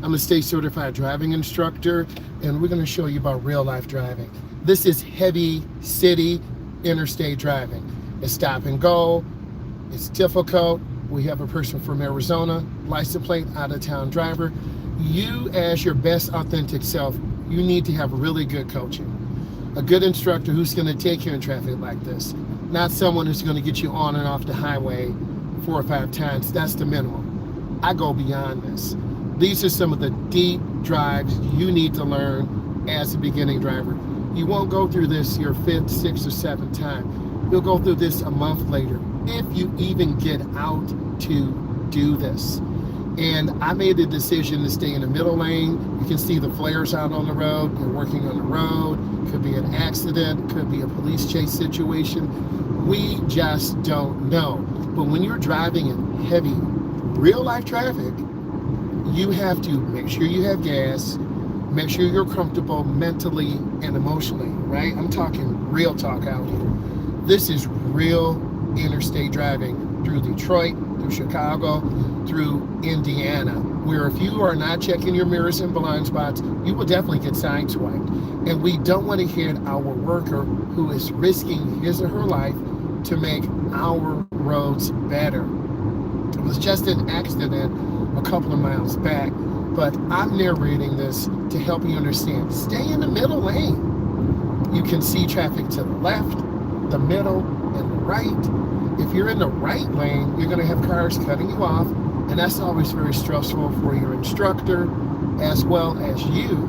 I'm a state certified driving instructor, and we're going to show you about real life driving. This is heavy city interstate driving. It's stop and go. It's difficult. We have a person from Arizona, license plate, out of town driver. You, as your best authentic self, you need to have really good coaching. A good instructor who's going to take you in traffic like this, not someone who's going to get you on and off the highway 4 or 5 times. That's the minimum. I go beyond this. These are some of the deep drives you need to learn as a beginning driver. You won't go through this your 5th, 6th, or 7th time. You'll go through this a month later, if you even get out to do this. And I made the decision to stay in the middle lane. You can see the flares out on the road. You're working on the road. Could be an accident. Could be a police chase situation. We just don't know. But when you're driving in heavy, real life traffic, you have to make sure you have gas, make sure you're comfortable mentally and emotionally, right? I'm talking real talk out here. This is real interstate driving through Detroit, through Chicago, through Indiana, where if you are not checking your mirrors and blind spots, you will definitely get sideswiped. And we don't want to hit our worker who is risking his or her life to make our roads better. It was just an accident a couple of miles back, but I'm narrating this to help you understand. Stay in the middle lane. You can see traffic to the left, the middle, and the right. If you're in the right lane, you're going to have cars cutting you off, and that's always very stressful for your instructor as well as you.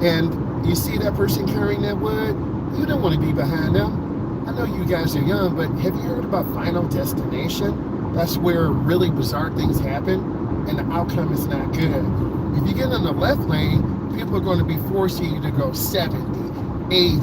And you see that person carrying that wood, you don't want to be behind them. I know you guys are young, but have you heard about Final Destination? That's where really bizarre things happen, and the outcome is not good. If you get in the left lane, people are going to be forcing you to go 70, 80,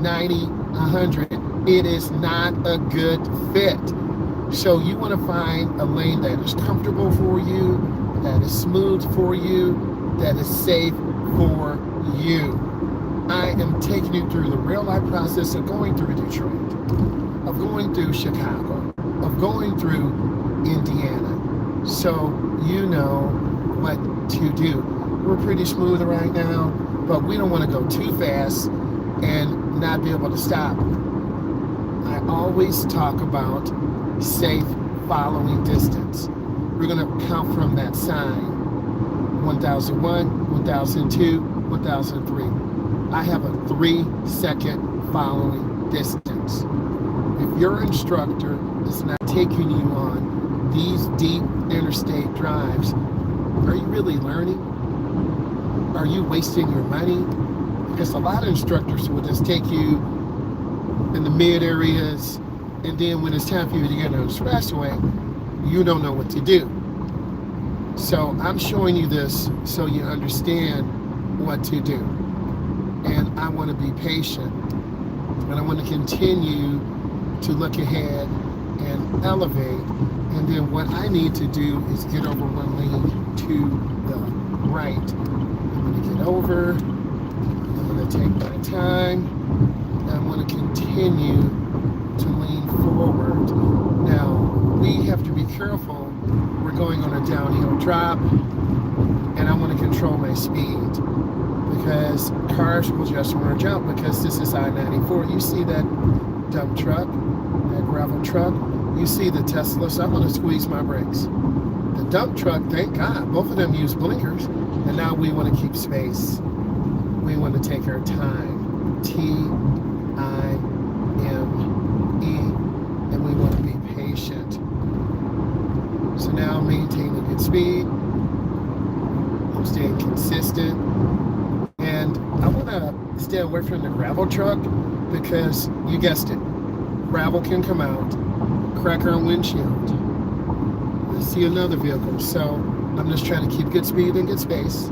90, 100. It is not a good fit. So you want to find a lane that is comfortable for you, that is smooth for you, that is safe for you. I am taking you through the real life process of going through Detroit, of going through Chicago, of going through Indiana, so you know what to do. We're pretty smooth right now, but we don't want to go too fast and not be able to stop. I always talk about safe following distance. We're going to count from that sign. 1001, 1002, 1003. I have a 3-second following distance. If your instructor is not taking you on these deep interstate drives, are you really learning? Are you wasting your money? Because a lot of instructors will just take you in the mid areas, and then when it's time for you to get on the expressway, you don't know what to do. So I'm showing you this so you understand what to do. And I want to be patient, and I want to continue to look ahead and elevate. And then what I need to do is get over one lane to the right. I'm going to get over. I'm going to take my time. And I'm going to continue to lean forward. Now, we have to be careful. We're going on a downhill drop, and I want to control my speed, because cars will just want to jump, because this is I-94. You see that dump truck, that gravel truck? You see the Tesla, so I'm going to squeeze my brakes. The dump truck, thank God, both of them use blinkers, and now we want to keep space. We want to take our time. T-I-M-E, and we want to be patient. So now I'm maintaining good speed. I'm staying consistent. And I want to stay away from the gravel truck, because you guessed it, gravel can come out, crack our windshield. I see another vehicle, so I'm just trying to keep good speed and good space.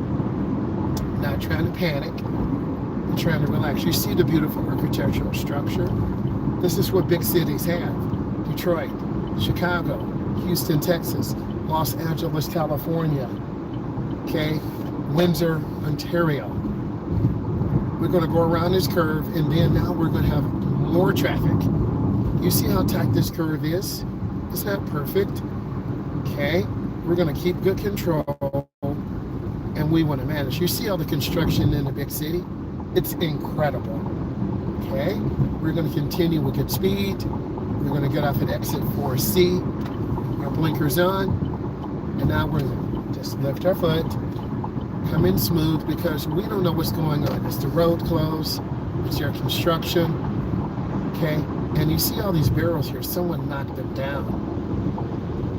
Not trying to panic. I'm trying to relax. You see the beautiful architectural structure? This is what big cities have. Detroit, Chicago, Houston, Texas, Los Angeles, California, okay, Windsor, Ontario. We're going to go around this curve, and then now we're going to have more traffic. You see how tight this curve is? It's not perfect. Okay, we're going to keep good control, and we want to manage. You see all the construction in the big city? It's incredible. Okay, we're going to continue with good speed. We're going to get off at exit 4C. Our blinkers on, and now we're going to just lift our foot, come in smooth, because we don't know what's going on. Is the road closed? Is there construction? Okay, and you see all these barrels here. Someone knocked them down.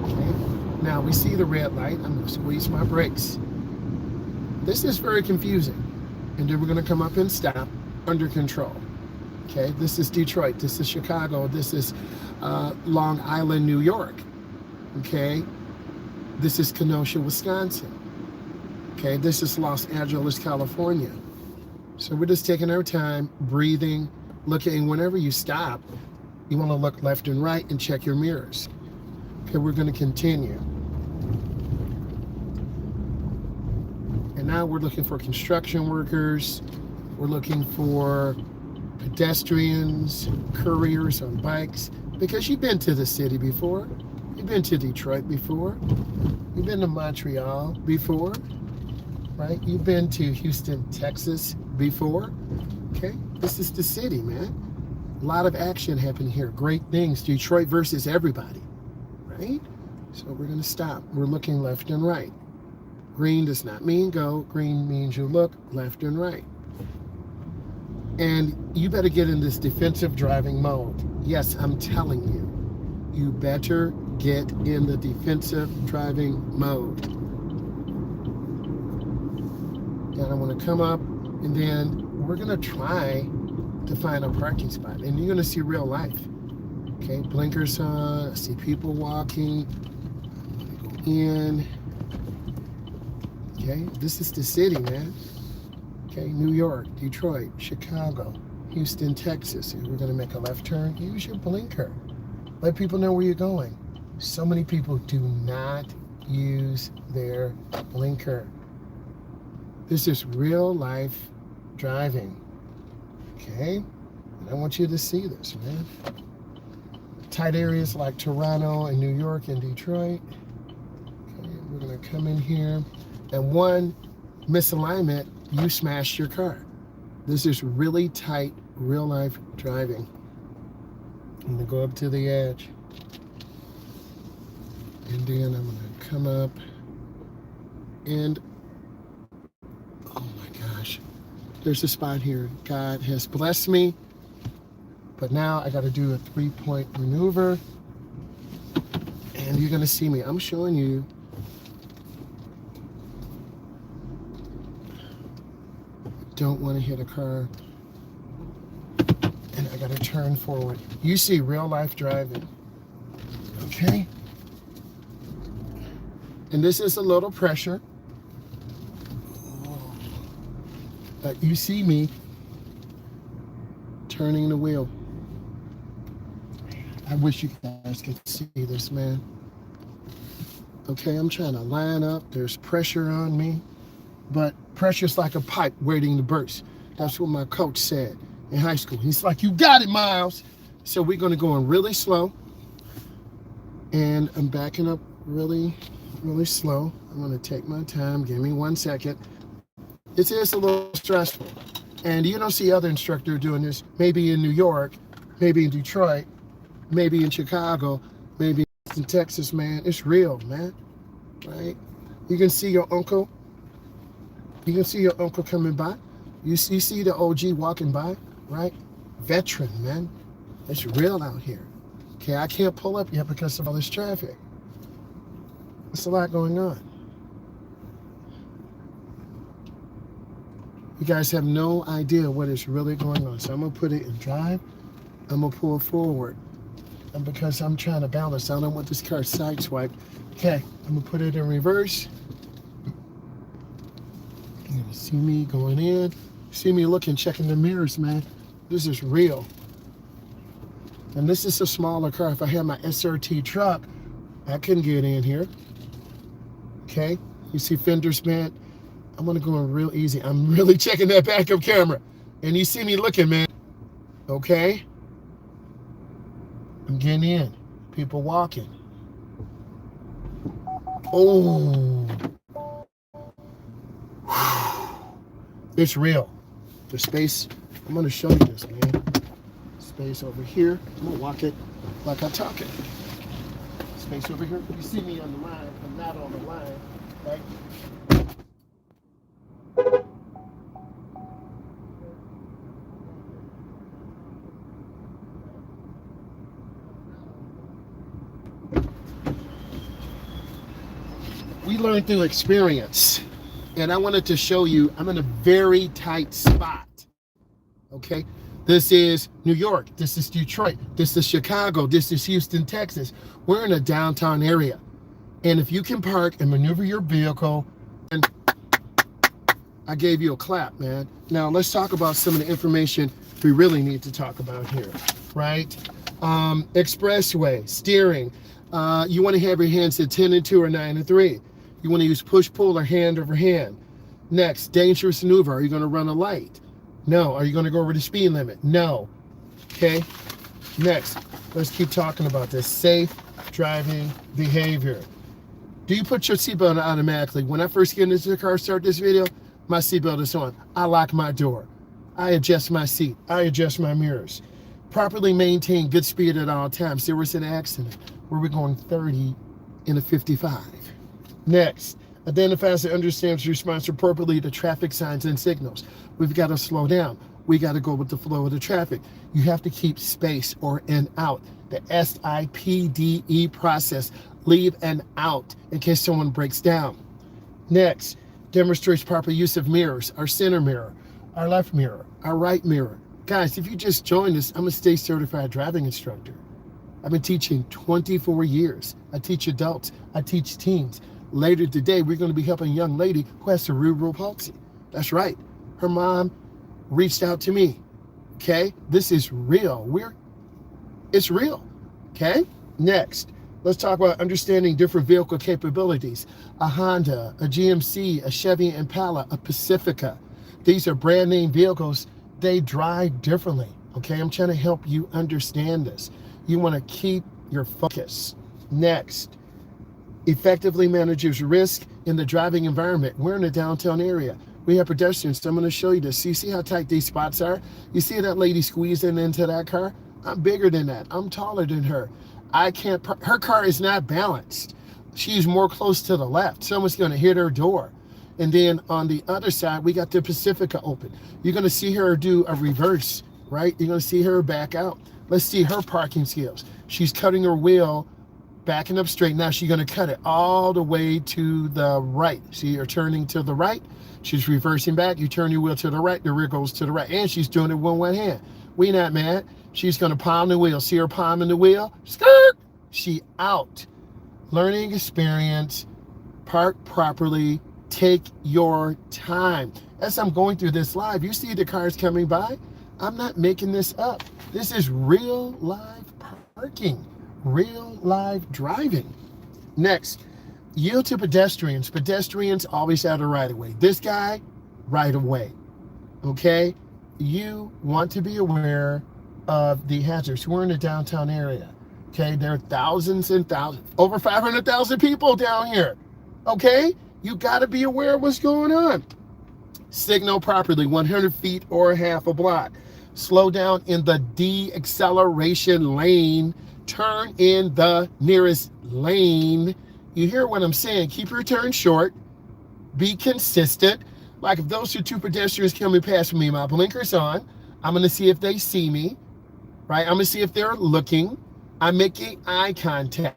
Okay, now we see the red light. I'm going to squeeze my brakes. This is very confusing. And then we're going to come up and stop under control. Okay, this is Detroit. This is Chicago. This is Long Island, New York. Okay, this is Kenosha, Wisconsin. Okay, this is Los Angeles, California. So we're just taking our time, breathing, looking. Whenever you stop, you want to look left and right and check your mirrors. Okay, we're going to continue. And now we're looking for construction workers. We're looking for pedestrians, couriers on bikes, because you've been to the city before. You've been to Detroit before. You've been to Montreal before, right? You've been to Houston, Texas before. Okay, this is the city, man. A lot of action happening here. Great things. Detroit versus everybody, right? So we're going to stop. We're looking left and right. Green does not mean go. Green means you look left and right. And you better get in this defensive driving mode. Yes, I'm telling you. You better get in the defensive driving mode. And I want to come up, and then we're going to try to find a parking spot. And you're going to see real life. Okay, blinkers on. I see people walking. I'm going to go in. Okay, this is the city, man. Okay, New York, Detroit, Chicago, Houston, Texas. We're going to make a left turn. Use your blinker. Let people know where you're going. So many people do not use their blinker. This is real life driving. Okay? And I want you to see this, man. Tight areas like Toronto and New York and Detroit. Okay, we're going to come in here. And one misalignment, you smashed your car. This is really tight, real life driving. I'm gonna go up to the edge. And then I'm gonna come up and, oh my gosh, there's a spot here. God has blessed me, but now I gotta do a 3-point maneuver. And you're gonna see me. I'm showing you. Don't want to hit a car, and I got to turn forward. You see real life driving, okay? And this is a little pressure, but you see me turning the wheel. I wish you guys could see this, man. Okay, I'm trying to line up. There's pressure on me. But pressure's like a pipe waiting to burst. That's what my coach said in high school. He's like, you got it, Myles. So we're going to go in really slow. And I'm backing up really, really slow. I'm going to take my time. Give me 1 second. This is a little stressful. And you don't see other instructors doing this. Maybe in New York, maybe in Detroit, maybe in Chicago, maybe in Texas, man. It's real, man. Right? You can see your uncle. You can see your uncle coming by. You see the OG walking by, right? Veteran, man. It's real out here. Okay, I can't pull up yet because of all this traffic. There's a lot going on. You guys have no idea what is really going on. So I'm going to put it in drive. I'm going to pull forward. And because I'm trying to balance, I don't want this car sideswiped. Okay, I'm going to put it in reverse. You're going to see me going in. See me looking, checking the mirrors, man. This is real. And this is a smaller car. If I had my SRT truck, I couldn't get in here. Okay, you see fenders bent. I'm gonna go in real easy. I'm really checking that backup camera. And you see me looking, man. Okay? I'm getting in. People walking. Oh. It's real. The space, I'm gonna show you this, man. Space over here. I'm gonna walk it like I'm talking. Space over here. You see me on the line. I'm not on the line, right? We learn through experience. And I wanted to show you, I'm in a very tight spot. Okay? This is New York. This is Detroit. This is Chicago. This is Houston, Texas. We're in a downtown area. And if you can park and maneuver your vehicle, and I gave you a clap, man. Now let's talk about some of the information we really need to talk about here, right? Expressway, steering. You want to have your hands at 10 and 2 or 9 and 3. You want to use push-pull or hand over hand. Next, dangerous maneuver. Are you going to run a light? No. Are you going to go over the speed limit? No. Okay. Next, let's keep talking about this. Safe driving behavior. Do you put your seatbelt on automatically? When I first get into the car, start this video, my seatbelt is on. I lock my door. I adjust my seat. I adjust my mirrors. Properly maintain good speed at all times. There was an accident where we're going 30 in a 55. Next, identifies and understands response appropriately to traffic signs and signals. We've got to slow down. We got to go with the flow of the traffic. You have to keep space or an out. The SIPDE process, leave an out in case someone breaks down. Next, demonstrates proper use of mirrors, our center mirror, our left mirror, our right mirror. Guys, if you just joined us, I'm a state certified driving instructor. I've been teaching 24 years. I teach adults, I teach teens. Later today, we're going to be helping a young lady who has cerebral palsy. That's right. Her mom reached out to me. Okay? This is real. It's real. Okay? Next, let's talk about understanding different vehicle capabilities. A Honda, a GMC, a Chevy Impala, a Pacifica. These are brand name vehicles. They drive differently. Okay? I'm trying to help you understand this. You want to keep your focus. Next, effectively manages risk in the driving environment. We're in a downtown area. We have pedestrians. So I'm going to show you this. You see how tight these spots are? You see that lady squeezing into that car? I'm bigger than that. I'm taller than her. Her car is not balanced. She's more close to the left. Someone's going to hit her door. And then on the other side, we got the Pacifica open. You're going to see her do a reverse, right? You're going to see her back out. Let's see her parking skills. She's cutting her wheel, backing up straight. Now she's going to cut it all the way to the right. See her turning to the right. She's reversing back. You turn your wheel to the right. The rear goes to the right. And she's doing it with one hand. We not mad. She's going to palm the wheel. See her palming the wheel? Skirt. She out. Learning experience. Park properly. Take your time. As I'm going through this live, you see the cars coming by. I'm not making this up. This is real live parking, real live driving. Next, yield to pedestrians. Pedestrians always have a right of way. This guy, right of way. Okay? You want to be aware of the hazards. We're in a downtown area. Okay? There are thousands and thousands, over 500,000 people down here. Okay? You got to be aware of what's going on. Signal properly, 100 feet or half a block. Slow down in the de-acceleration lane. Turn in the nearest lane. You hear what I'm saying? Keep your turn short. Be consistent. Like if those are two pedestrians coming past me, my blinker's on. I'm going to see if they see me, right? I'm going to see if they're looking. I'm making eye contact.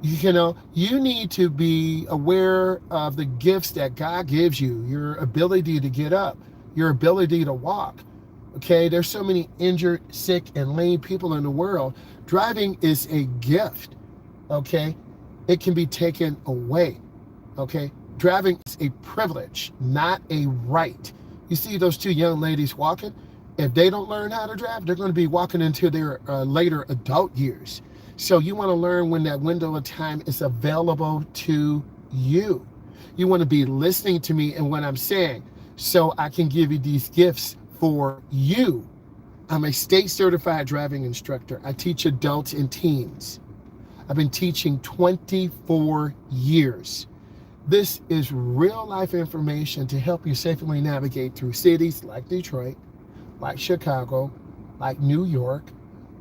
You know, you need to be aware of the gifts that God gives you, your ability to get up, your ability to walk. Okay, there's so many injured, sick, and lame people in the world. Driving is a gift, okay? It can be taken away, okay? Driving is a privilege, not a right. You see those two young ladies walking? If they don't learn how to drive, they're going to be walking into their later adult years. So you want to learn when that window of time is available to you. You want to be listening to me and what I'm saying so I can give you these gifts for you. I'm a state certified driving instructor. I teach adults and teens. I've been teaching 24 years. This is real life information to help you safely navigate through cities like Detroit, like Chicago, like New York,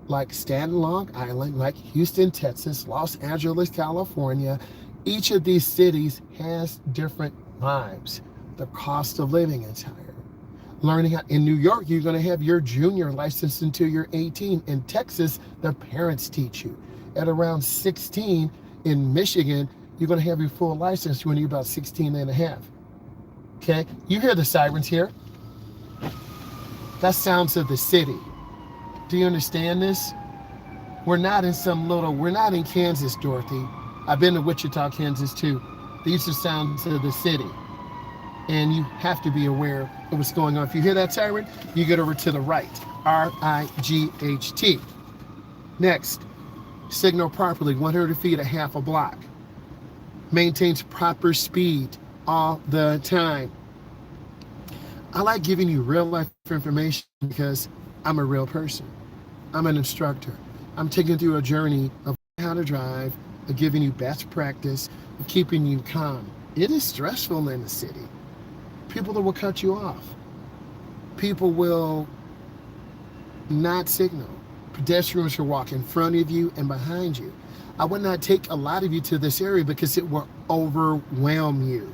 like Staten Long Island, like Houston, Texas, Los Angeles, California. Each of these cities has different vibes. The cost of living is higher. Learning how, in New York, you're going to have your junior license until you're 18. In Texas, the parents teach you. At around 16, in Michigan, you're going to have your full license when you're about 16 and a half. Okay? You hear the sirens here? That sounds of the city. Do you understand this? We're not in Kansas, Dorothy. I've been to Wichita, Kansas too. These are sounds of the city. And you have to be aware of what's going on. If you hear that siren, you get over to the right. R-I-G-H-T. Next, signal properly, 100 feet, a half a block. Maintains proper speed all the time. I like giving you real life information because I'm a real person. I'm an instructor. I'm taking you through a journey of how to drive, of giving you best practice, of keeping you calm. It is stressful in the city. People that will cut you off. People will not signal. Pedestrians will walk in front of you and behind you. I would not take a lot of you to this area because it will overwhelm you.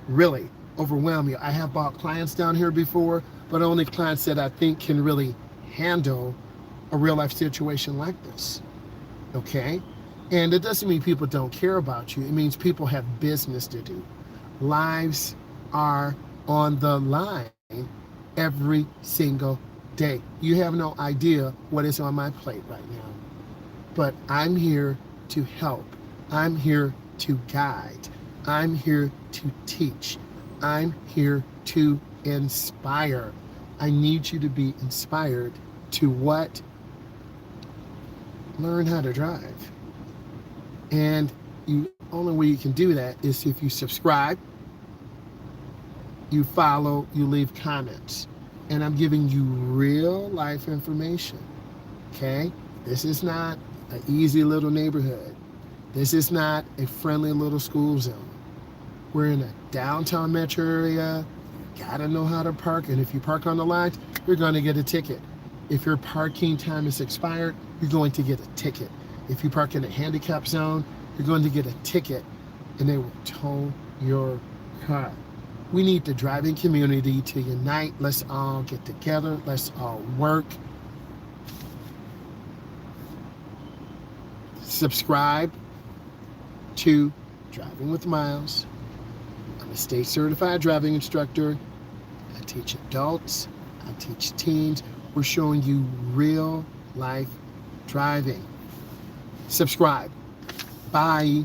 Really overwhelm you. I have bought clients down here before, but only clients that I think can really handle a real life situation like this. Okay? And it doesn't mean people don't care about you. It means people have business to do. Lives are on the line every single day. You have no idea what is on my plate right now. But I'm here to help. I'm here to guide. I'm here to teach. I'm here to inspire. I need you to be inspired to what? Learn how to drive. And the only way you can do that is if you subscribe, you follow, you leave comments. And I'm giving you real life information. Okay? This is not an easy little neighborhood. This is not a friendly little school zone. We're in a downtown metro area. You gotta know how to park. And if you park on the lines, you're going to get a ticket. If your parking time is expired, you're going to get a ticket. If you park in a handicap zone, you're going to get a ticket and they will tow your car. We need the driving community to unite. Let's all get together. Let's all work. Subscribe to Driving with Myles. I'm a state certified driving instructor. I teach adults. I teach teens. We're showing you real life driving. Subscribe. Bye.